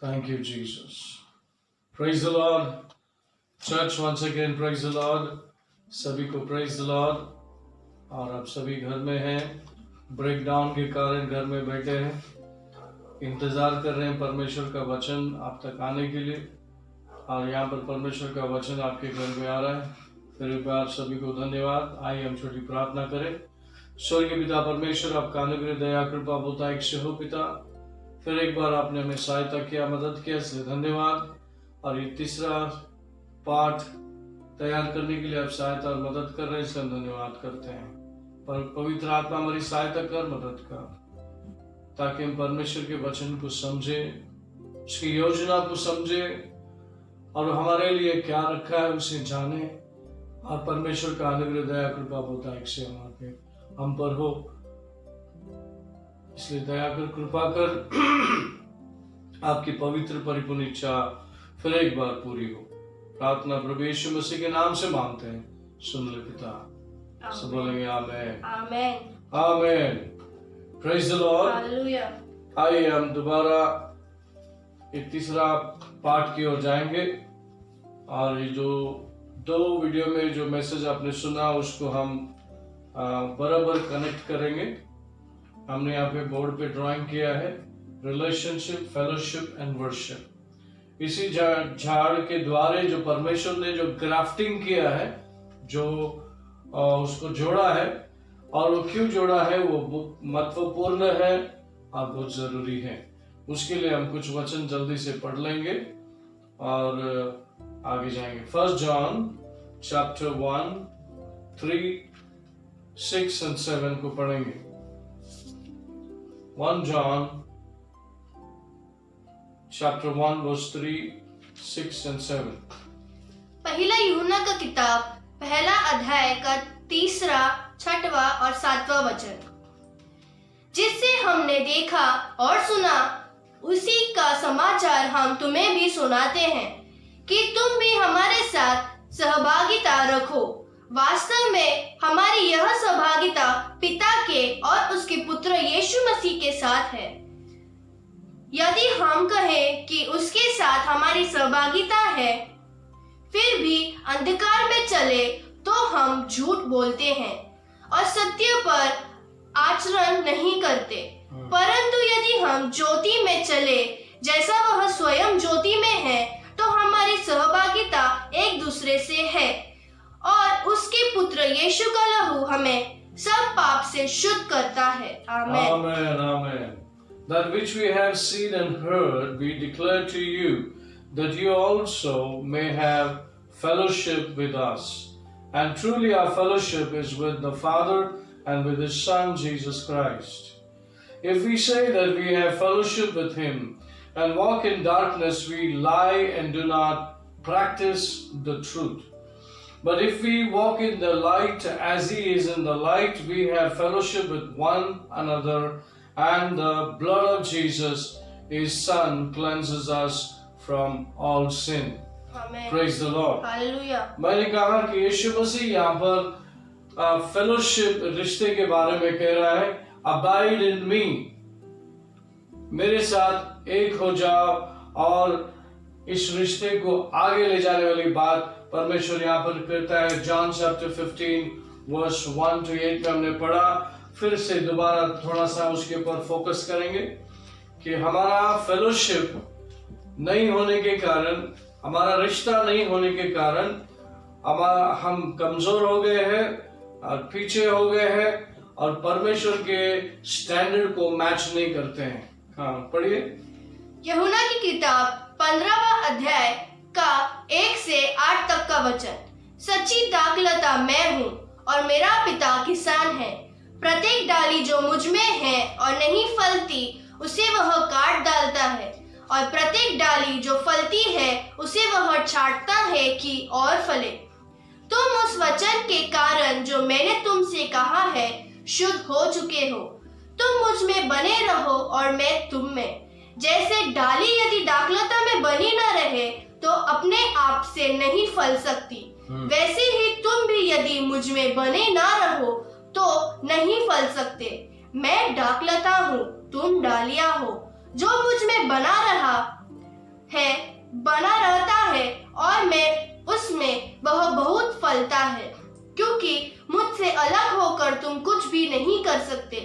Thank you, Jesus. Praise the Lord. Church, once again, praise the Lord. सभी को praise the Lord. और आप सभी घर में हैं, ब्रेकडाउन के कारण घर में बैठे हैं, इंतजार कर रहे हैं परमेश्वर का वचन आप तक आने के लिए। और यहाँ पर परमेश्वर का वचन आपके घर में आ रहा है। फिर एक बार सभी को धन्यवाद। आइए हम छोटी प्रार्थना करें। स्वर्गीय पिता परमेश्वर, आपका अनुग्रह दया कृपा बहुतायत से हो पिता। फिर एक बार आपने हमें सहायता किया, मदद किया, इसलिए धन्यवाद। और ये तीसरा पाठ तैयार करने के लिए आप सहायता और मदद कर रहे हैं, इसलिए हम धन्यवाद करते हैं। पर पवित्र आत्मा हमारी सहायता कर, मदद कर, ताकि हम परमेश्वर के वचन को समझे, उसकी योजना को समझे और हमारे लिए क्या रखा है उसे जाने। और परमेश्वर का अनुग्रह दया कृपा बहुतायत से हम पर हो, इसलिए दया कर, कृपा कर। आपकी पवित्र परिपूर्ण इच्छा फिर एक बार पूरी हो। प्रार्थना प्रभु यीशु मसीह के नाम से मांगते हैं, सुन ले पिता। सब बोलेंगे amen, amen, amen. Praise the lord. Hallelujah. आइए हम दोबारा एक तीसरा पाठ की ओर जाएंगे। और ये जो दो वीडियो में जो मैसेज आपने सुना उसको हम बराबर कनेक्ट करेंगे। हमने यहाँ पे बोर्ड पे ड्राइंग किया है, रिलेशनशिप, फेलोशिप एंड वर्शिप। इसी झाड़ के द्वारे जो परमेश्वर ने जो ग्राफ्टिंग किया है, जो उसको जोड़ा है, और वो क्यों जोड़ा है वो महत्वपूर्ण है और बहुत जरूरी है। उसके लिए हम कुछ वचन जल्दी से पढ़ लेंगे और आगे जाएंगे। 1 John chapter 1, 3, 6 and 7 को पढ़ेंगे। 1 John chapter 1 verse 3, 6 and 7। पहला यूहन्ना का किताब पहला अध्याय का 3, 6 और 7वां वचन। जिससे हमने देखा और सुना उसी का समाचार हम तुम्हें भी सुनाते हैं कि तुम भी हमारे साथ सहभागिता रखो। वास्तव में हमारी यह सहभागिता पिता के और उसके पुत्र यीशु मसीह के साथ है। यदि हम कहें कि उसके साथ हमारी सहभागिता है फिर भी अंधकार में चले तो हम झूठ बोलते हैं और सत्य पर आचरण नहीं करते। परंतु यदि हम ज्योति में चले जैसा वह स्वयं ज्योति में है तो हमारी सहभागिता एक दूसरे से है और उसके पुत्र यीशु का लहू हमें सब पाप से शुद्ध करता है। आमेन, amen, amen. That which we have seen and heard we declare to you, that you also may have fellowship with us. And truly our fellowship is with the Father and with His Son Jesus Christ. If we say that we have fellowship with Him and walk in darkness, we lie and do not practice the truth. But if we walk in the light as He is in the light, we have fellowship with one another, and the blood of Jesus, His Son, cleanses us from all sin. Amen. Praise the Lord. Hallelujah. मैंने कहा कि यीशु मसीह यहाँ पर fellowship रिश्ते के बारे में कह रहा है। अबाइड इन मी, मेरे साथ एक हो जाओ। और इस रिश्ते को आगे ले जाने वाली बात परमेश्वर यहाँ पर कहता है। जॉन चैप्टर 15 वर्स 1 to 8 में हमने पढ़ा। फिर से दोबारा थोड़ा सा उसके ऊपर फोकस करेंगे कि हमारा फेलोशिप नहीं होने के कारण, हमारा रिश्ता नहीं होने के कारण हम कमजोर हो गए हैं और पीछे हो गए हैं और परमेश्वर के स्टैंडर्ड को मैच नहीं करते हैं। हाँ, पढ़िए। यूहन्ना की किताब 15वां अध्याय का 1 से 8 तक का वचन। सच्ची दाखलता मैं हूँ और मेरा पिता किसान है। प्रत्येक डाली जो मुझ में है और नहीं फलती उसे वह काट डालता है, और प्रत्येक डाली जो फलती है उसे वह छांटता है कि और फले। तुम उस वचन के कारण जो मैंने तुमसे कहा है शुद्ध हो चुके हो। तुम मुझ में बने रहो और मैं तुम में। जैसे डाली यदि दाखलता में बनी न रहे तो अपने आप से नहीं फल सकती, वैसे ही तुम भी यदि मुझ में बने ना रहो तो नहीं फल सकते। मैं दाखलता हूँ, तुम डालियां हो। जो मुझ में बना रहा है बना रहता है और मैं उसमें वह बहुत फलता है, क्योंकि मुझसे अलग होकर तुम कुछ भी नहीं कर सकते।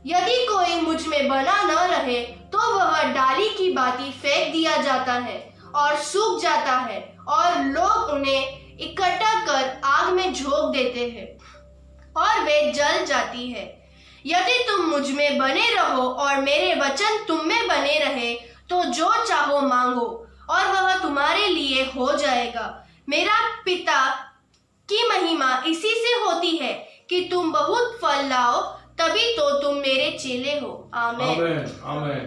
यदि कोई मुझ में बना न रहे तो वह डाली की भांति फेंक दिया जाता है और सूख जाता है और लोग उन्हें इकट्ठा कर आग में झोंक देते हैं और वे जल जाती है। यदि तुम मुझ में बने रहो और मेरे वचन तुम में बने रहे तो जो चाहो मांगो और वह तुम्हारे लिए हो जाएगा। मेरा पिता की महिमा इसी से होती है कि तुम बहुत फल लाओ, तभी तो तुम मेरे चेले हो। आमीन। आमीन आमीन।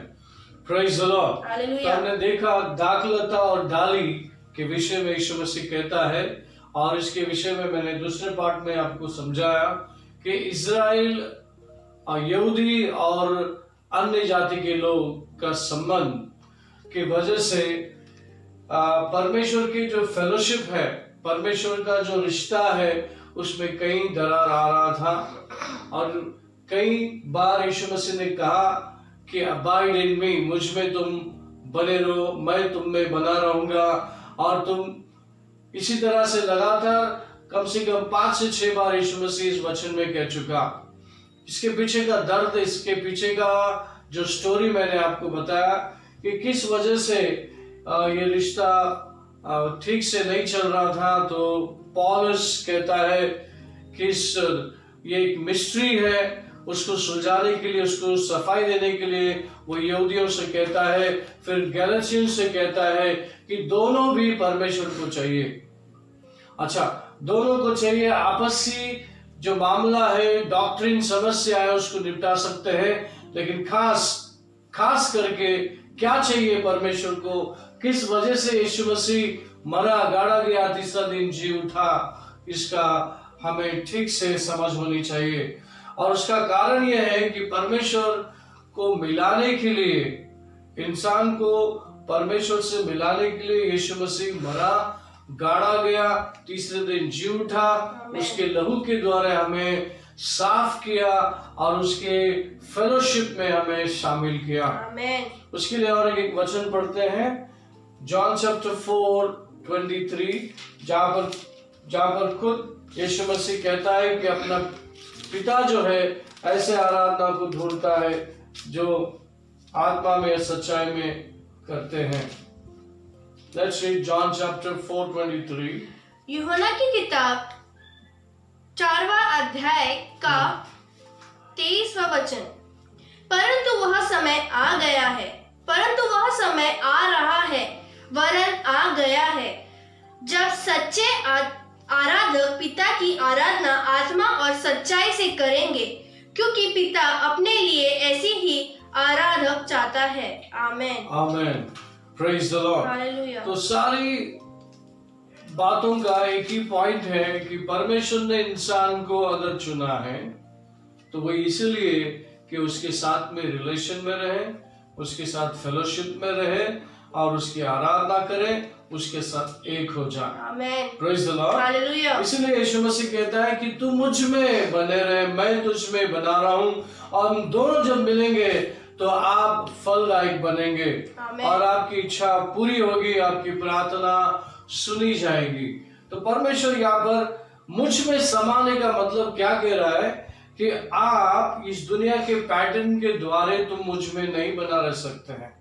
Praise the lord. हालेलुया। हमने देखा दाखलता और डाली के विषय में यीशु मसीह कहता है, और इसके विषय में मैंने दूसरे पार्ट में आपको समझाया कि इजराइल, यहूदी और अन्य जाति के लोग का संबंध की वजह से परमेश्वर की जो फेलोशिप है, परमेश्वर का जो रिश्ता है, उसमें कई दरार आ रहा था। और कई बार यीशु मसीह ने कहा कि अबाइड इन मी, मुझ में तुम बने रहो, मैं तुम में बना रहूंगा। और तुम इसी तरह से लगातार कम से कम 5 से 6 बार यीशु मसीह इस वचन में कह चुका। इसके पीछे का दर्द, इसके पीछे का जो स्टोरी मैंने आपको बताया कि किस वजह से ये रिश्ता ठीक से नहीं चल रहा था। तो पौलुस कहता है कि ये एक मिस्ट्री है, उसको सुलझाने के लिए, उसको सफाई देने के लिए वो यहूदियों से कहता है, फिर गैलेशियन से कहता है कि दोनों भी परमेश्वर को चाहिए। अच्छा, दोनों को चाहिए। आपसी जो मामला है, डॉक्ट्रिन समस्या है, उसको निपटा सकते हैं, लेकिन खास करके क्या चाहिए परमेश्वर को, किस वजह से यीशु मसीह मरा, गाड़ा गया, तीसरा दिन जी उठा, इसका हमें ठीक से समझ होनी चाहिए। और उसका कारण यह है कि परमेश्वर को मिलाने के लिए, इंसान को परमेश्वर से मिलाने के लिए यीशु मसीह मरा, गाड़ा गया, तीसरे दिन जी उठा, उसके लहू के द्वारा हमें साफ किया और उसके फेलोशिप में हमें शामिल किया। उसके लिए और एक वचन पढ़ते हैं, जॉन चैप्टर 4:23, जहां पर खुद यीशु मसीह कहता है कि अपना पिता जो है ऐसे आराधना को ढूंढता है जो आत्मा में, सच्चाई में करते हैं। Let's read John chapter 4:23. यूहन्ना की किताब 4वां अध्याय का 23वां वचन। परंतु वह समय आ गया है, परंतु वह समय आ रहा है, वरन आ गया है, जब सच्चे आराधक पिता की आराधना आत्मा और सच्चाई से करेंगे, क्योंकि पिता अपने लिए ऐसी ही आराधक चाहता है। आमीन। आमीन। Praise the lord. हालेलुया। तो सारी बातों का एक ही पॉइंट है कि परमेश्वर ने इंसान को अगर चुना है तो वो इसलिए कि उसके साथ में रिलेशन में रहे, उसके साथ फेलोशिप में रहे और उसकी आराधना करे, उसके साथ एक हो जाए। आमीन। Praise the lord. हालेलुया। इसलिए यीशु मसीह कहता है कि तू मुझ में बने रहे, मैं तुझ में बना रहा हूँ, और हम दोनों जब मिलेंगे तो आप फलदायक बनेंगे और आपकी इच्छा पूरी होगी, आपकी प्रार्थना सुनी जाएगी। तो परमेश्वर यहाँ पर मुझ में समाने का मतलब क्या कह रहा है कि आप इस दुनिया के पैटर्न के द्वारा तुम मुझ में नहीं बना रह सकते हैं।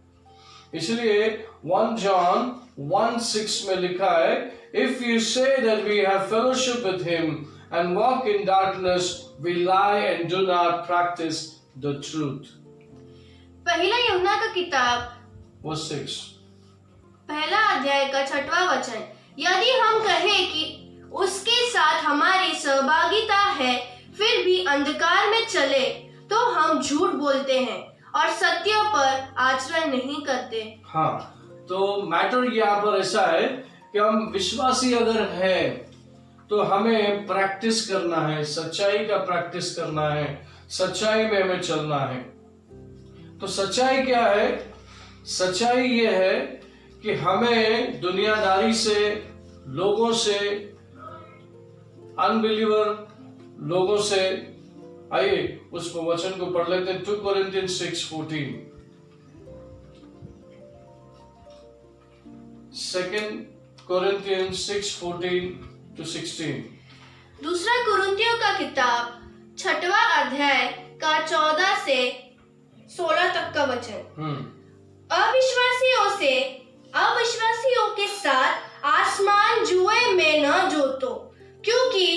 इसलिए 1 John 1:6 में लिखा है, If you say that we have fellowship with him and walk in darkness, we lie and do not practice the truth. पहला यूहन्ना का किताब Verse 6. पहला अध्याय का 6वां वचन। यदि हम कहें कि उसके साथ हमारी सहभागिता है, फिर भी अंधकार में चले, तो हम झूठ बोलते हैं और सत्य पर आचरण नहीं करते। हाँ, तो मैटर यहाँ पर ऐसा है कि हम विश्वासी अगर है तो हमें प्रैक्टिस करना है, सच्चाई का प्रैक्टिस करना है, सच्चाई में हमें चलना है। तो सच्चाई क्या है? सच्चाई ये है कि हमें दुनियादारी से, लोगों से, अनबिलीवर लोगों से, आइए उस वचन को पढ़ लेते हैं। 2 Corinthians 6:14। 2 Corinthians 6:14-16. दूसरा कुरिन्थियों का किताब 6वां अध्याय का 14 से 16 तक का वचन। अविश्वासियों के साथ आसमान जुए में न जोतो, क्योंकि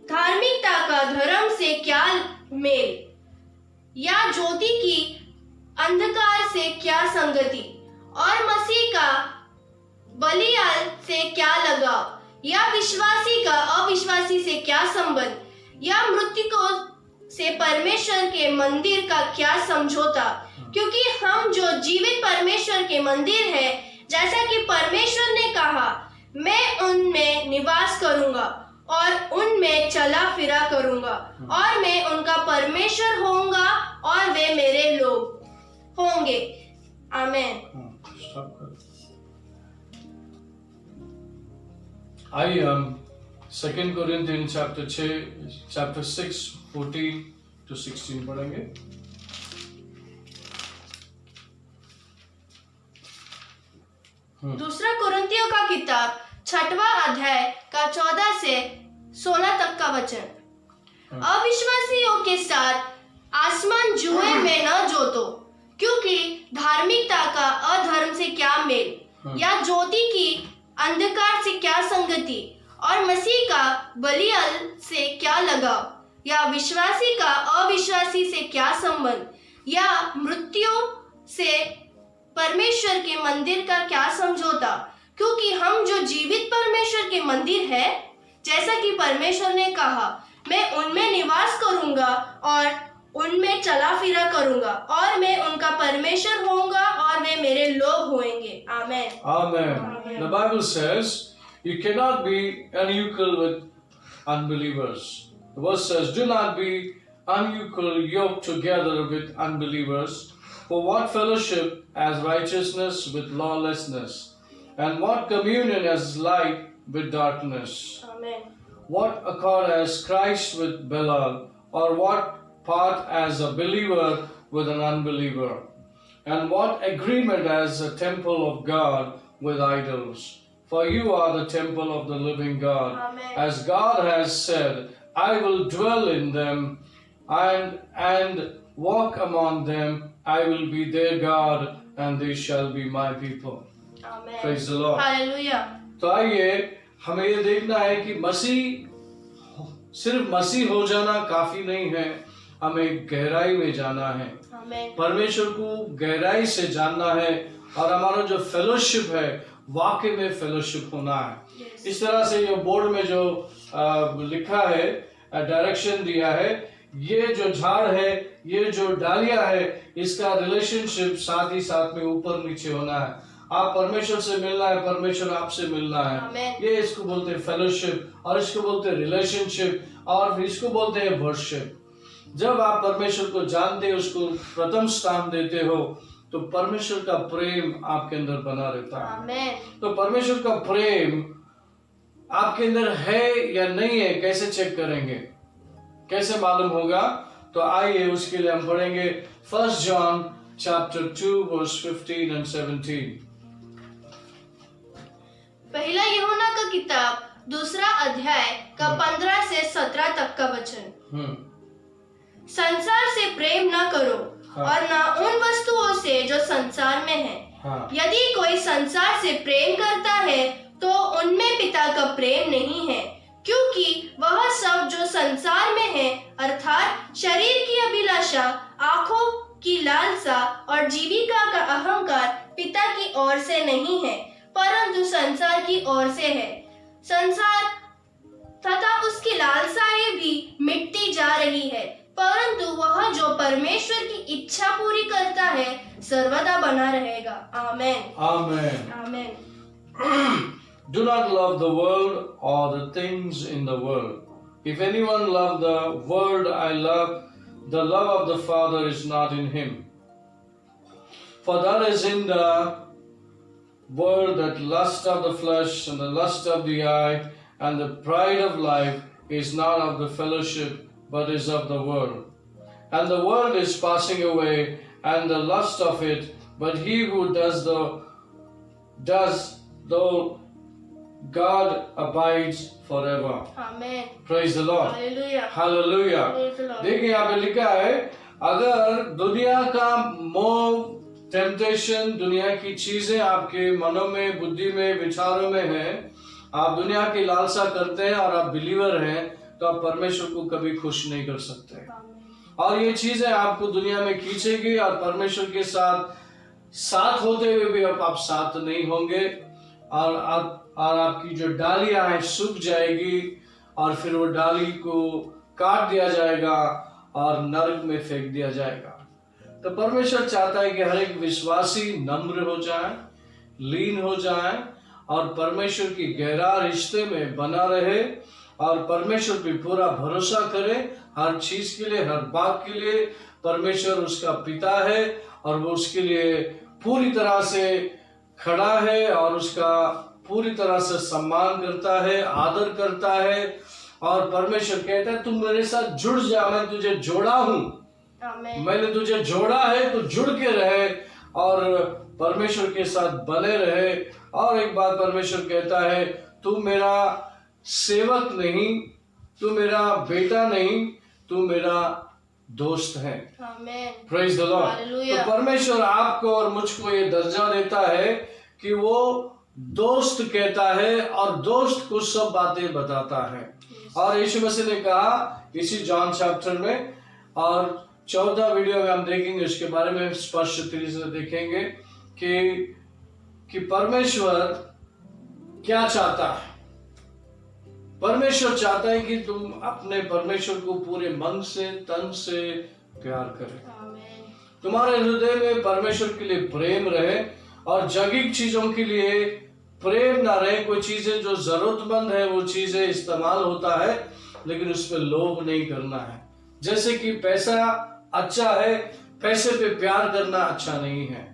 धार्मिकता का धर्म से क्या मेल, या ज्योति की अंधकार से क्या संगति, और मसीह का बलियाल से क्या लगाव, या विश्वासी का अविश्वासी से क्या संबंध, या मृतकों से परमेश्वर के मंदिर का क्या समझौता। क्योंकि हम जो जीवित परमेश्वर के मंदिर है, जैसा कि परमेश्वर ने कहा, मैं उनमें निवास करूंगा और उनमें चला फिरा करूंगा, और मैं उनका परमेश्वर होऊंगा और वे मेरे लोग होंगे। आमीन। आइए हम 2 Corinthians chapter 6 14-16 पढ़ेंगे। दूसरा कुरिन्थियों का किताब 6वां अध्याय का 14 से 16 तक का वचन। अविश्वासियों के साथ आसमान जुए में न जोतो, क्योंकि धार्मिकता का अधर्म से क्या मेल, या ज्योति की अंधकार से क्या संगति, और मसीह का बलियाल से क्या लगाव, या विश्वासी का अविश्वासी से क्या संबंध, या मृत्युओं से परमेश्वर के मंदिर का क्या समझौता। क्योंकि हम जो जीवित परमेश्वर के मंदिर है, जैसा कि परमेश्वर ने कहा, मैं उनमें निवास करूंगा और उनमें चला फिरा करूंगा, और मैं उनका परमेश्वर होऊंगा और वे मेरे लोग होंगे। आमीन। Amen. The Bible says you cannot be unequal with unbelievers. The verse says, do not be unequal yoked together with unbelievers. For what fellowship has righteousness with lawlessness? And what communion has light with darkness? Amen. What accord has Christ with Belial? Or what part as a believer with an unbeliever? And what agreement has a temple of God with idols? For you are the temple of the living God. Amen. As God has said, I will dwell in them and walk among them. I will be their God and they shall be my people. Amen. Praise the Lord. Hallelujah. तो आइए हमें ये देखना है कि सिर्फ मसीह हो जाना काफी नहीं है, हमें गहराई में जाना है। Amen. परमेश्वर को गहराई से जानना है, और हमारा जो फेलोशिप है वाकई में फेलोशिप होना है। Yes. इस तरह से ये बोर्ड में जो लिखा है, डायरेक्शन दिया है, ये जो झाड़ है, ये जो डालियां है, इसका रिलेशनशिप साथ ही साथ में ऊपर नीचे होना है। आप परमेश्वर से मिलना है, परमेश्वर आपसे मिलना है। Amen. ये इसको बोलते हैं फेलोशिप, और इसको बोलते हैं रिलेशनशिप, और इसको बोलते हैं वर्शिप। जब आप परमेश्वर को जानते हो, उसको प्रथम स्थान देते हो, तो परमेश्वर का प्रेम आपके अंदर बना रहता है। Amen. तो परमेश्वर का प्रेम आपके अंदर है या नहीं है, कैसे चेक करेंगे, कैसे मालूम होगा? तो आइए उसके लिए हम पढ़ेंगे 1 John chapter 2 verse 15 and 17। पहला यूहन्ना का किताब 2 अध्याय का 15 से 17 तक का वचन। संसार से प्रेम न करो, और न उन वस्तुओं से जो संसार में है। यदि कोई संसार से प्रेम करता है तो उनमें पिता का प्रेम नहीं है, क्योंकि वह सब जो संसार में है, अर्थात शरीर की अभिलाषा, आंखों की लालसा और जीविका का अहंकार, पिता की ओर से नहीं है, परंतु संसार की ओर से है। संसार तथा उसकी लालसाएं भी मिटती जा रही है, परंतु वह जो परमेश्वर की इच्छा पूरी करता है सर्वदा बना रहेगा। आमेन। Amen. Amen. Do not love the world or the things in the world. If anyone love the world I love, the love of the Father is not in him. For that is in the world, that lust of the flesh and the lust of the eye and the pride of life is not of the fellowship, but is of the world. And the world is passing away, and the lust of it, but he who does though God abides forever. Amen. Praise the Lord. Hallelujah. Hallelujah. Praise the Lord. देखिए यहाँ पे लिखा है, अगर दुनिया का मोह, temptation, दुनिया की चीजें आपके मनों में, बुद्धि में, विचारों में है, आप दुनिया की लालसा करते हैं और आप बिलीवर हैं, तो आप परमेश्वर को कभी खुश नहीं कर सकते। और ये चीजें आपको दुनिया में खींचेगी और परमेश्वर के साथ होते हुए भी आप साथ नहीं होंगे, और आपकी जो डालियां हैं सूख जाएगी, और फिर वो डाली को काट दिया जाएगा और नरक में फेंक दिया जाएगा। तो परमेश्वर चाहता है कि हर एक विश्वासी नम्र हो जाए, लीन हो जाए और परमेश्वर की गहरा रिश्ते में बना रहे, और परमेश्वर पे पूरा भरोसा करे हर चीज के लिए, हर बात के लिए। परमेश्वर उसका पिता है और वो उसके लिए पूरी तरह से खड़ा है और उसका पूरी तरह से सम्मान करता है, आदर करता है। और परमेश्वर कहता है, तुम मेरे साथ जुड़ जा, मैं तुझे जोड़ा हूं, मैंने तुझे जोड़ा है, तो जुड़ के रहे और परमेश्वर के साथ बने रहे। और एक बात परमेश्वर कहता है, तू मेरा सेवक नहीं, तू मेरा बेटा नहीं, तू मेरा दोस्त है। Praise the Lord. तो परमेश्वर आपको और मुझको ये दर्जा देता है कि वो दोस्त कहता है और दोस्त को सब बातें बताता है। और यीशु मसीह ने कहा इसी जॉन चैप्टर में, और 14 वीडियो में हम देखेंगे, उसके बारे में स्पष्ट तरीके से देखेंगे कि परमेश्वर क्या चाहता है। परमेश्वर चाहता है कि तुम अपने परमेश्वर को पूरे मन से, तन से प्यार करें। तुम्हारे हृदय में परमेश्वर के लिए प्रेम रहे और जगीक चीजों के लिए प्रेम ना रहे। कोई चीजें जो जरूरतमंद है वो चीजें इस्तेमाल होता है, लेकिन उस पर लोभ नहीं करना है। जैसे कि पैसा अच्छा है, पैसे पे प्यार करना अच्छा नहीं है।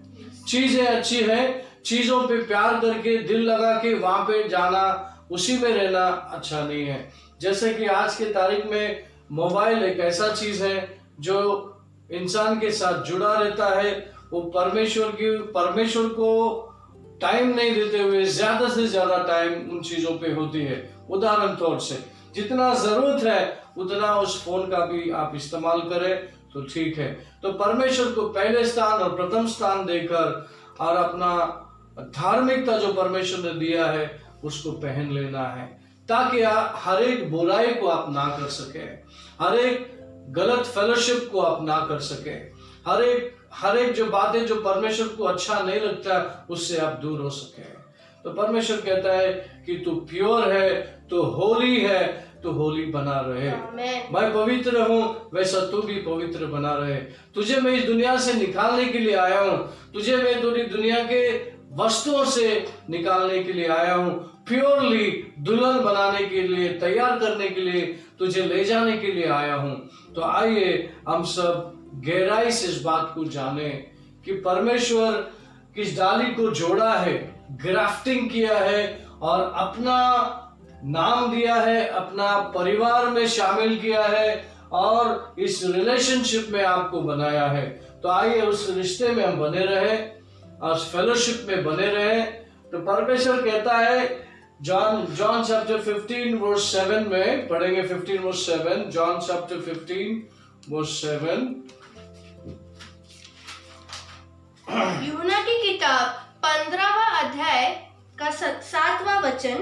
चीजें अच्छी है, चीजों पे प्यार करके दिल लगा के वहां पे जाना, उसी में रहना अच्छा नहीं है। जैसे कि आज के तारीख में मोबाइल एक ऐसा चीज है जो इंसान के साथ जुड़ा रहता है। वो परमेश्वर को टाइम नहीं देते हुए ज्यादा से ज्यादा टाइम उन चीजों पे होती है। उदाहरण तौर से जितना जरूरत है उतना उस फोन का भी आप इस्तेमाल करें तो ठीक है। तो परमेश्वर को पहले स्थान और प्रथम स्थान देकर और अपना धार्मिकता जो परमेश्वर ने दिया है उसको पहन लेना है, ताकि हर एक बुराई को आप ना कर सके, हर एक गलत फेलोशिप को आप ना कर सके, हर एक जो बातें जो परमेश्वर को अच्छा नहीं लगता उससे आप दूर हो सके। तो परमेश्वर कहता है कि तू प्योर है, तू होली है, तू होली बना रहे। मैं पवित्र हूँ, वैसा तू भी पवित्र बना रहे। तुझे मैं इस दुनिया से निकालने के लिए आया हूँ, तुझे मैं पूरी दुनिया के वस्तुओं से निकालने के लिए आया हूँ, प्योरली दुल्हन बनाने के लिए, तैयार करने के लिए, तुझे ले जाने के लिए आया हूँ। तो आइए हम सब गहराई से इस बात को जाने कि परमेश्वर किस डाली को जोड़ा है, ग्राफ्टिंग किया है और अपना नाम दिया है, अपना परिवार में शामिल किया है और इस रिलेशनशिप में आपको बनाया है। तो आइए उस रिश्ते में हम बने रहे और फेलोशिप में बने रहे। तो परमेश्वर कहता है जॉन चैप्टर 15 वर्स 7 में पढ़ेंगे, 15 वर्स 7, जॉन चैप्टर 15 वर्स 7। यूहन्ना की किताब 15वां अध्याय का 7वां वचन,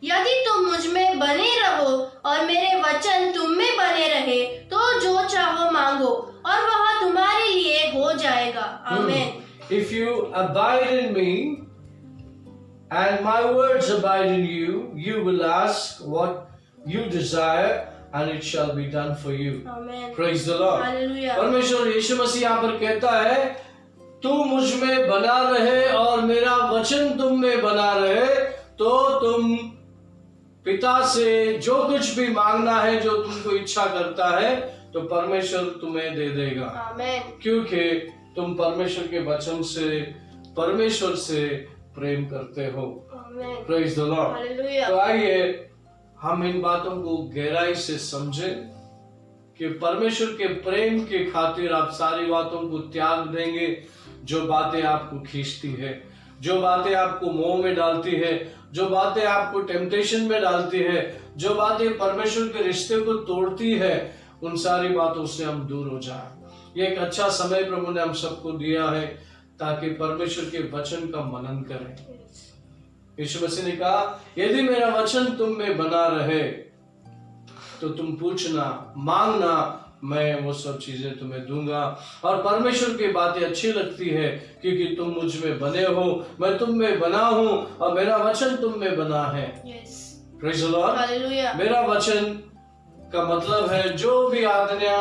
यदि तुम मुझ में बने रहो और मेरे वचन तुम में बने रहे तो जो चाहो मांगो और वह तुम्हारे लिए हो जाएगा। आमीन। If you abide in me and my words abide in you, you will ask what you desire and it shall be done for you. Amen. Praise the Lord. Hallelujah. परमेश्वर यीशु मसीह यहाँ पर कहता है, तू मुझ में बना रहे और मेरा वचन तुम में बना रहे तो तुम पिता से जो कुछ भी मांगना है, जो तुमको इच्छा करता है, तो परमेश्वर तुम्हें दे देगा। आमीन। क्योंकि तुम परमेश्वर के वचन से, परमेश्वर से प्रेम करते हो। आमीन। Praise the lord. हालेलुया। तो आइए हम इन बातों को गहराई से समझें कि परमेश्वर के प्रेम के खातिर आप सारी बातों को त्याग देंगे जो बातें आपको खींचती है, जो बातें आपको मोह में डालती है, जो बातें आपको टेम्पटेशन में डालती है, जो बातें परमेश्वर के रिश्ते को तोड़ती है, उन सारी बातों से हम दूर हो जाए। ये एक अच्छा समय प्रभु ने हम सबको दिया है ताकि परमेश्वर के वचन का मनन करें। यीशु मसीह ने कहा, यदि मेरा वचन तुम में बना रहे तो तुम पूछना, मांगना, मैं वो सब चीजें तुम्हें दूंगा। और परमेश्वर की बातें अच्छी लगती है क्योंकि तुम मुझ में बने हो, मैं तुम में बना हूं और मेरा वचन तुम में बना है। Praise the lord. हालेलुया। मेरा वचन का मतलब है जो भी आज्ञा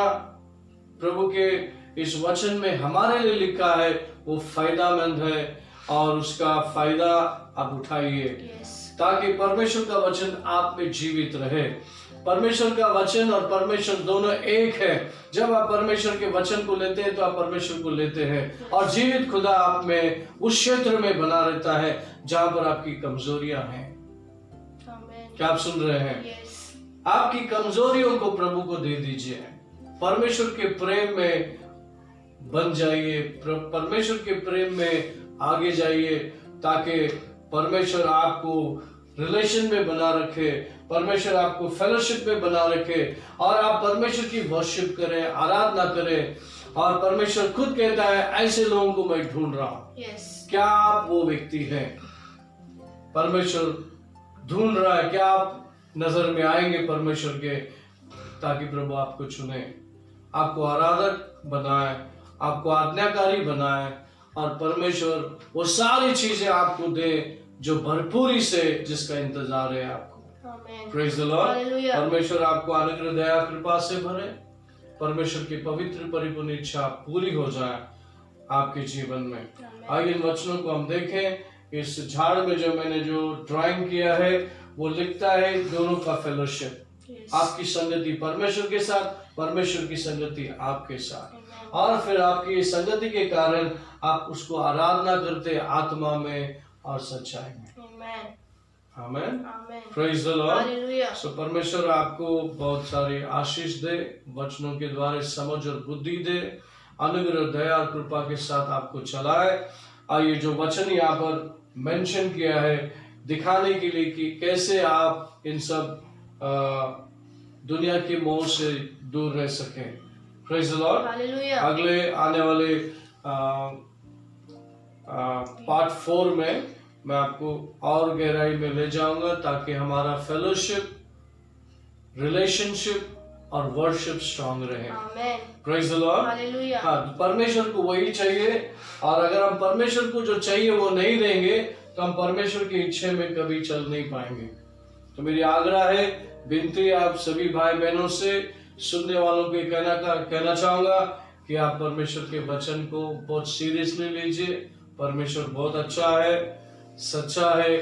प्रभु के इस वचन में हमारे लिए लिखा है वो फायदामंद है और उसका फायदा आप उठाइए ताकि परमेश्वर का वचन आप में जीवित रहे। परमेश्वर का वचन और परमेश्वर दोनों एक है। जब आप परमेश्वर के वचन को लेते हैं तो आप परमेश्वर को लेते हैं और जीवित खुदा आप में उस क्षेत्र में बना रहता है जहां पर आपकी कमजोरियां हैं। क्या आप सुन रहे हैं? आपकी कमजोरियों को प्रभु को दे दीजिए, परमेश्वर के प्रेम में बन जाइए, परमेश्वर के प्रेम में आगे जाइए ताकि परमेश्वर आपको रिलेशन में बना रखे, परमेश्वर आपको फेलोशिप में बना रखे और आप परमेश्वर की वर्शिप करें, आराधना करें। और परमेश्वर खुद कहता है, ऐसे लोगों को मैं ढूंढ रहा हूं। क्या आप वो व्यक्ति हैं? परमेश्वर ढूंढ रहा है। क्या आप नजर में आएंगे परमेश्वर के ताकि प्रभु आपको चुने, आपको आराधक बनाए, आपको आज्ञाकारी बनाए और परमेश्वर वो सारी चीजें आपको दे जो भरपूरी से जिसका इंतजार है आपको। Praise the Lord. परमेश्वर आपको अनुग्रह, दया, कृपा से भरे, परमेश्वर की पवित्र परिपूर्ण इच्छा पूरी हो जाए आपके जीवन में। आइए इन वचनों को हम देखें। इस झाड़ में जो मैंने जो ड्राइंग किया है वो लिखता है दोनों का फेलोशिप, आपकी संगति परमेश्वर के साथ, परमेश्वर की संगति आपके साथ, और फिर आपकी संगति के कारण आप उसको आराधना करते आत्मा में और सच्चाई में। Amen. Praise the lord. So परमेश्वर आपको बहुत सारी आशीष दे, वचनों के द्वारा समझ और बुद्धि दे, अनुग्रह, दया और कृपा के साथ आपको चलाए। आइए जो वचन यहाँ पर मेंशन किया है दिखाने के लिए कि कैसे आप इन सब दुनिया के मोह से दूर रह सकें। Praise the Lord. अगले आने वाले पार्ट 4 में मैं आपको और गहराई में ले जाऊंगा ताकि हमारा फेलोशिप, रिलेशनशिप और वर्शिप स्ट्रांग रहे। Praise the Lord. हाँ, परमेश्वर को वही चाहिए और अगर हम परमेश्वर को जो चाहिए वो नहीं देंगे तो हम परमेश्वर की इच्छा में कभी चल नहीं पाएंगे। तो मेरी आग्रह है, विनती आप सभी भाई बहनों से, सुनने वालों को कहना चाहूंगा कि आप परमेश्वर के वचन को बहुत सीरियसली लीजिए। परमेश्वर बहुत अच्छा है, सच्चा है,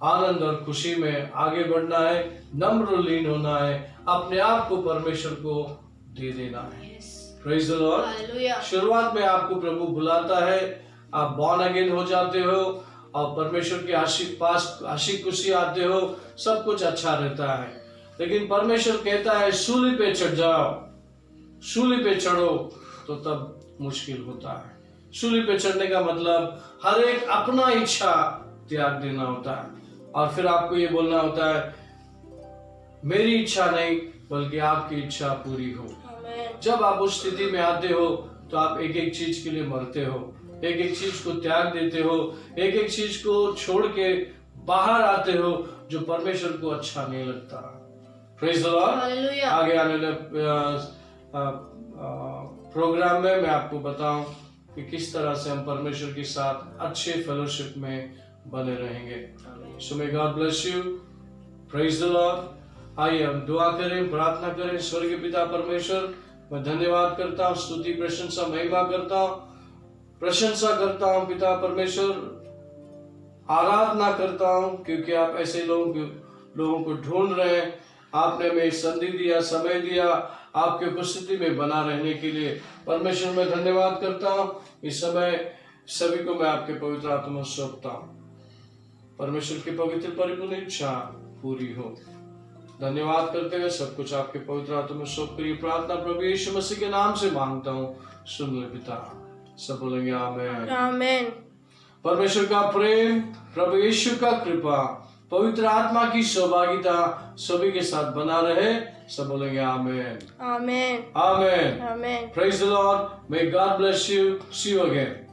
आनंद और खुशी में आगे बढ़ना है, नम्र लीन होना है, अपने आप को परमेश्वर को दे देना है। Praise the Lord. शुरुआत में आपको प्रभु बुलाता है, आप बॉर्न अगेन हो जाते हो और परमेश्वर के हंसी खुशी आते हो, सब कुछ अच्छा रहता है। लेकिन परमेश्वर कहता है सूली पे चढ़ जाओ, सूली पे चढ़ो, तो तब मुश्किल होता है। सूली पे चढ़ने का मतलब हर एक अपना इच्छा त्याग देना होता है और फिर आपको ये बोलना होता है मेरी इच्छा नहीं बल्कि आपकी इच्छा पूरी हो। जब आप उस स्थिति में आते हो तो आप एक एक चीज के लिए मरते हो, एक एक चीज को त्याग देते हो, एक एक चीज को छोड़ के बाहर आते हो जो परमेश्वर को अच्छा नहीं लगता। Praise the Lord. आगे आने वाले प्रोग्राम में मैं आपको बताऊं कि किस तरह से हम परमेश्वर के साथ अच्छे फेलोशिप में बने रहेंगे। So may God bless you. Praise the lord. आइए हम दुआ करें, प्रार्थना करें। स्वर्गीय पिता परमेश्वर, मैं धन्यवाद करता हूँ, स्तुति, प्रशंसा, महिमा करता हूँ, प्रशंसा करता हूँ पिता परमेश्वर, आराधना करता हूँ क्योंकि आप ऐसे लोगों को ढूंढ रहे हैं। आपने हमें संधि दिया, समय दिया आपके उपस्थिति में बना रहने के लिए। परमेश्वर मैं धन्यवाद करता हूँ। इस समय सभी को मैं आपके पवित्र आत्मा में सौंपता हूँ। परमेश्वर की पवित्र परिपूर्ण इच्छा पूरी हो। धन्यवाद करते हुए सब कुछ आपके पवित्र आत्मा में सौंप कर प्रार्थना प्रभु यीशु मसीह के नाम से मांगता हूँ, सुन ले पिता। सब बोलेंगे आमीन। आमीन। परमेश्वर का प्रेम, प्रभु यीशु का कृपा, पवित्र आत्मा की सहभागिता सभी के साथ बना रहे। सब बोलेंगे amen, amen, amen, amen. Praise the Lord. May God bless you. See you again.